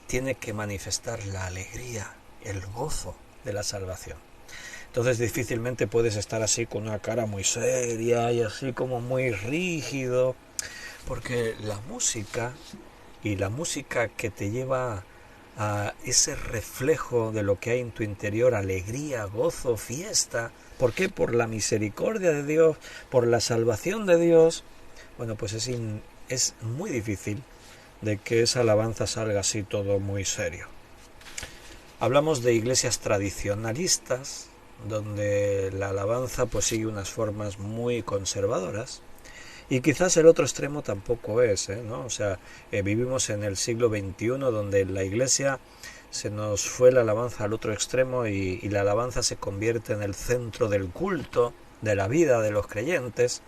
tiene que manifestar la alegría, el gozo de la salvación. Entonces difícilmente puedes estar así con una cara muy seria y así como muy rígido, porque la música y la música que te lleva a ese reflejo de lo que hay en tu interior, alegría, gozo, fiesta. ¿Por qué? Por la misericordia de Dios, por la salvación de Dios. Bueno, pues es muy difícil de que esa alabanza salga así todo muy serio. Hablamos de iglesias tradicionalistas, donde la alabanza pues sigue unas formas muy conservadoras, y quizás el otro extremo tampoco es, ¿no? O sea, vivimos en el siglo XXI, donde la iglesia se nos fue la alabanza al otro extremo y la alabanza se convierte en el centro del culto, de la vida de los creyentes.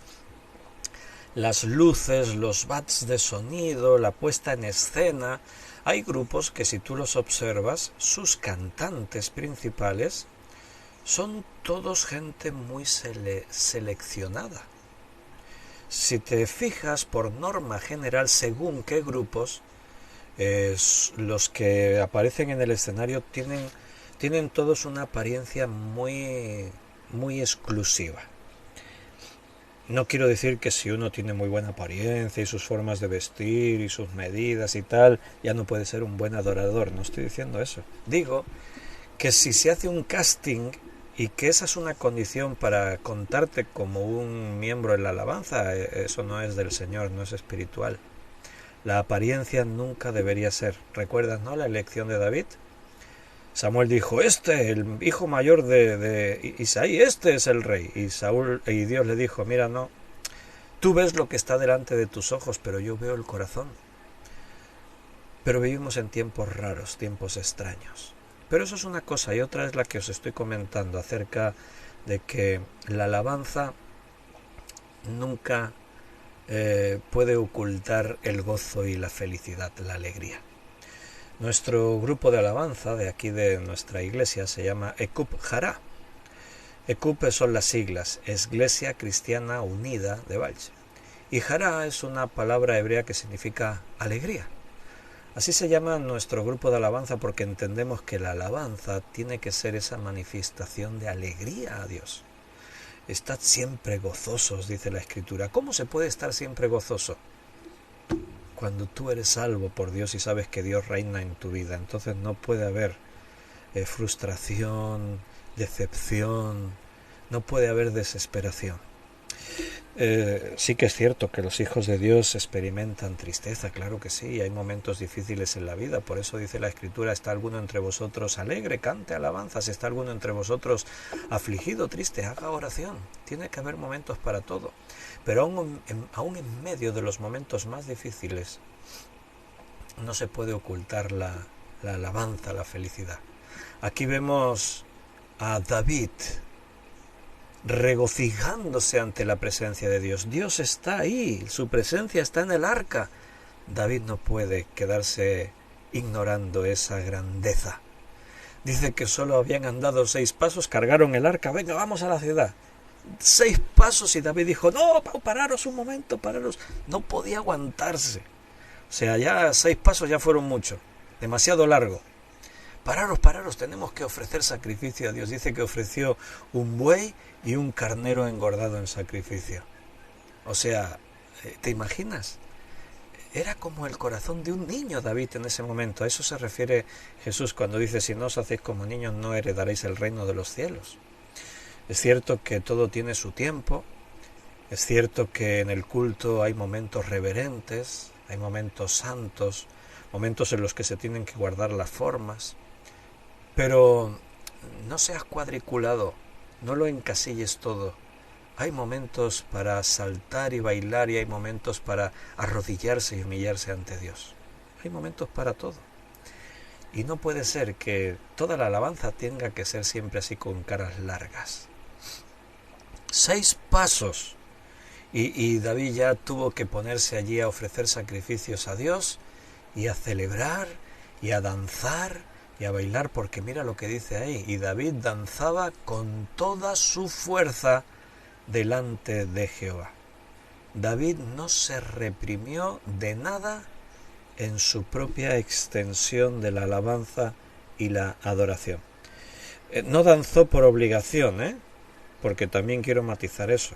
Las luces, los bats de sonido, la puesta en escena. Hay grupos que si tú los observas, sus cantantes principales son todos gente muy seleccionada. Si te fijas, por norma general, según qué grupos, los que aparecen en el escenario tienen todos una apariencia muy exclusiva. No quiero decir que si uno tiene muy buena apariencia y sus formas de vestir y sus medidas y tal, ya no puede ser un buen adorador. No estoy diciendo eso. Digo que si se hace un casting y que esa es una condición para contarte como un miembro en la alabanza, eso no es del Señor, no es espiritual. La apariencia nunca debería ser. ¿Recuerdas, no, la elección de David? Samuel dijo, el hijo mayor de Isaí, este es el rey. Y Dios le dijo, mira, no, tú ves lo que está delante de tus ojos, pero yo veo el corazón. Pero vivimos en tiempos raros, tiempos extraños. Pero eso es una cosa, y otra es la que os estoy comentando acerca de que la alabanza nunca puede ocultar el gozo y la felicidad, la alegría. Nuestro grupo de alabanza de aquí de nuestra iglesia se llama Ecup Jará. Ecup son las siglas, Iglesia Cristiana Unida de Valls. Y Jará es una palabra hebrea que significa alegría. Así se llama nuestro grupo de alabanza porque entendemos que la alabanza tiene que ser esa manifestación de alegría a Dios. Estad siempre gozosos, dice la Escritura. ¿Cómo se puede estar siempre gozoso? Cuando tú eres salvo por Dios y sabes que Dios reina en tu vida, entonces no puede haber frustración, decepción, no puede haber desesperación. Sí que es cierto que los hijos de Dios experimentan tristeza, claro que sí, hay momentos difíciles en la vida, por eso dice la Escritura, ¿está alguno entre vosotros alegre? Cante alabanzas, ¿está alguno entre vosotros afligido, triste? Haga oración, tiene que haber momentos para todo, pero aún en medio de los momentos más difíciles no se puede ocultar la alabanza, la felicidad. Aquí vemos a David regocijándose ante la presencia de Dios. Dios está ahí, su presencia está en el arca. David no puede quedarse ignorando esa grandeza. Dice que solo habían andado 6 pasos, cargaron el arca, venga, vamos a la ciudad. 6 pasos y David dijo, no, pararos un momento, pararos. No podía aguantarse. O sea, ya 6 pasos ya fueron mucho, demasiado largo. Pararos, tenemos que ofrecer sacrificio a Dios. Dice que ofreció un buey y un carnero engordado en sacrificio. O sea, ¿te imaginas? Era como el corazón de un niño David en ese momento. A eso se refiere Jesús cuando dice, si no os hacéis como niños no heredaréis el reino de los cielos. Es cierto que todo tiene su tiempo. Es cierto que en el culto hay momentos reverentes, hay momentos santos, momentos en los que se tienen que guardar las formas. Pero no seas cuadriculado, no lo encasilles todo. Hay momentos para saltar y bailar y hay momentos para arrodillarse y humillarse ante Dios. Hay momentos para todo. Y no puede ser que toda la alabanza tenga que ser siempre así con caras largas. 6 pasos. Y David ya tuvo que ponerse allí a ofrecer sacrificios a Dios y a celebrar y a danzar y a bailar, porque mira lo que dice ahí, y David danzaba con toda su fuerza delante de Jehová. David no se reprimió de nada en su propia extensión de la alabanza y la adoración. No danzó por obligación, porque también quiero matizar eso.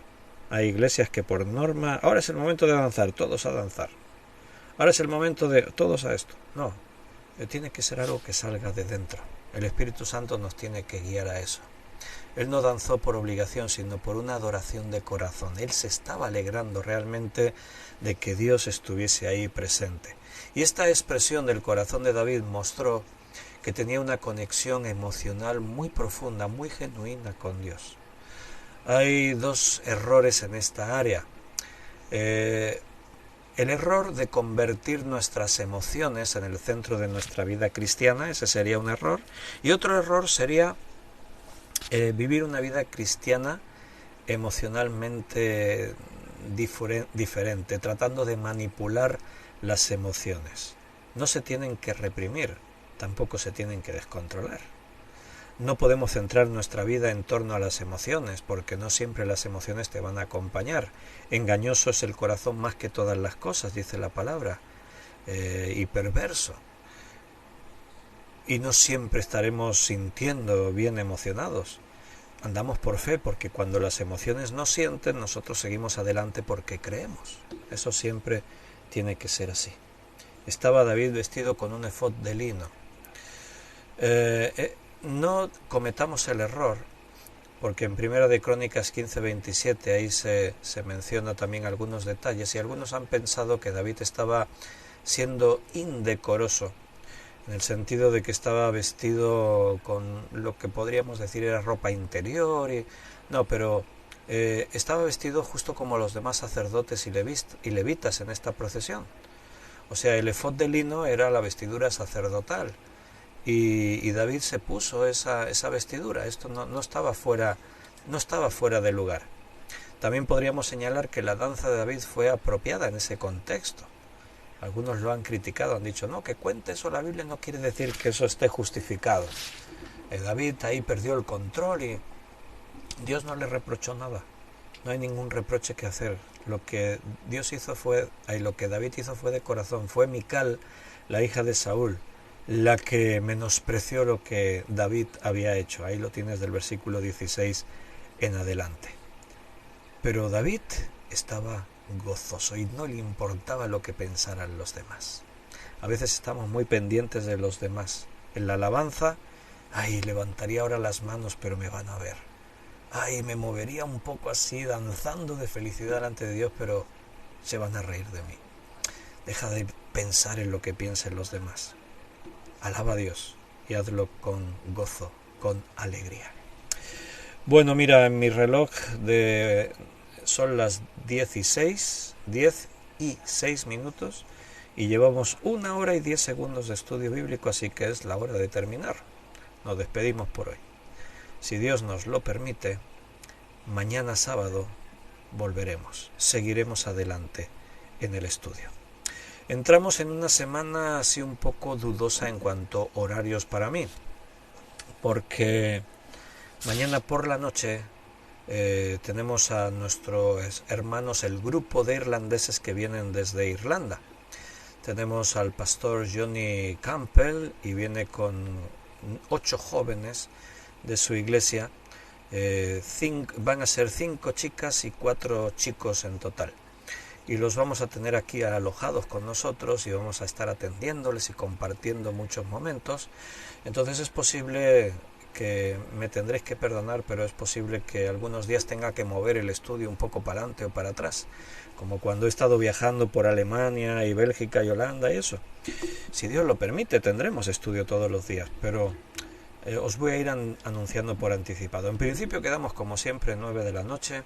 Hay iglesias que por norma, ahora es el momento de danzar, todos a danzar. ahora es el momento de todos a esto. No, tiene que ser algo que salga de dentro. El Espíritu Santo nos tiene que guiar a eso. Él no danzó por obligación, sino por una adoración de corazón. Él se estaba alegrando realmente de que Dios estuviese ahí presente. Y esta expresión del corazón de David mostró que tenía una conexión emocional muy profunda, muy genuina con Dios. Hay dos errores en esta área. El error de convertir nuestras emociones en el centro de nuestra vida cristiana, ese sería un error. Y otro error sería vivir una vida cristiana emocionalmente diferente, tratando de manipular las emociones. No se tienen que reprimir, tampoco se tienen que descontrolar. No podemos centrar nuestra vida en torno a las emociones, porque no siempre las emociones te van a acompañar. Engañoso es el corazón más que todas las cosas, dice la palabra, y perverso. Y no siempre estaremos sintiendo bien emocionados. Andamos por fe, porque cuando las emociones no sienten, nosotros seguimos adelante porque creemos. Eso siempre tiene que ser así. Estaba David vestido con un efod de lino. No cometamos el error, porque en 1 de Crónicas 15:27 ahí se menciona también algunos detalles, y algunos han pensado que David estaba siendo indecoroso, en el sentido de que estaba vestido con lo que podríamos decir era ropa interior, pero estaba vestido justo como los demás sacerdotes y levitas en esta procesión. O sea, el efod de lino era la vestidura sacerdotal, y David se puso esa vestidura. Esto no estaba fuera de lugar. También podríamos señalar que la danza de David fue apropiada en ese contexto. Algunos lo han criticado, han dicho, no, que cuente eso la Biblia no quiere decir que eso esté justificado. David ahí perdió el control y Dios no le reprochó nada. No hay ningún reproche que hacer. Lo que David hizo fue de corazón. Fue Mical, la hija de Saúl, la que menospreció lo que David había hecho. Ahí lo tienes del versículo 16 en adelante. Pero David estaba gozoso y no le importaba lo que pensaran los demás. A veces estamos muy pendientes de los demás. En la alabanza, levantaría ahora las manos, pero me van a ver. Me movería un poco así, danzando de felicidad delante de Dios, pero se van a reír de mí. Deja de pensar en lo que piensen los demás. Alaba a Dios y hazlo con gozo, con alegría. Bueno, mira, en mi reloj son las 10 y 6 minutos y llevamos 1 hora y 10 segundos de estudio bíblico, así que es la hora de terminar. Nos despedimos por hoy. Si Dios nos lo permite, mañana sábado volveremos, seguiremos adelante en el estudio. Entramos en una semana así un poco dudosa en cuanto a horarios para mí, porque mañana por la noche tenemos a nuestros hermanos, el grupo de irlandeses que vienen desde Irlanda. Tenemos al pastor Johnny Campbell y viene con 8 jóvenes de su iglesia. Van a ser 5 chicas y 4 chicos en total. Y los vamos a tener aquí alojados con nosotros y vamos a estar atendiéndoles y compartiendo muchos momentos. Entonces es posible que me tendréis que perdonar, pero es posible que algunos días tenga que mover el estudio un poco para adelante o para atrás, como cuando he estado viajando por Alemania y Bélgica y Holanda y eso. Si Dios lo permite, tendremos estudio todos los días, pero os voy a ir anunciando por anticipado. En principio quedamos como siempre 9 de la noche,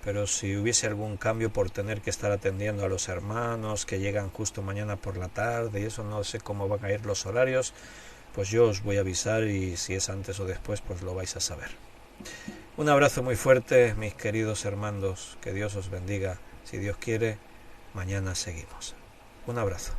pero si hubiese algún cambio por tener que estar atendiendo a los hermanos que llegan justo mañana por la tarde y eso, no sé cómo van a ir los horarios, pues yo os voy a avisar y si es antes o después pues lo vais a saber. Un abrazo muy fuerte, mis queridos hermanos, que Dios os bendiga. Si Dios quiere, mañana seguimos. Un abrazo.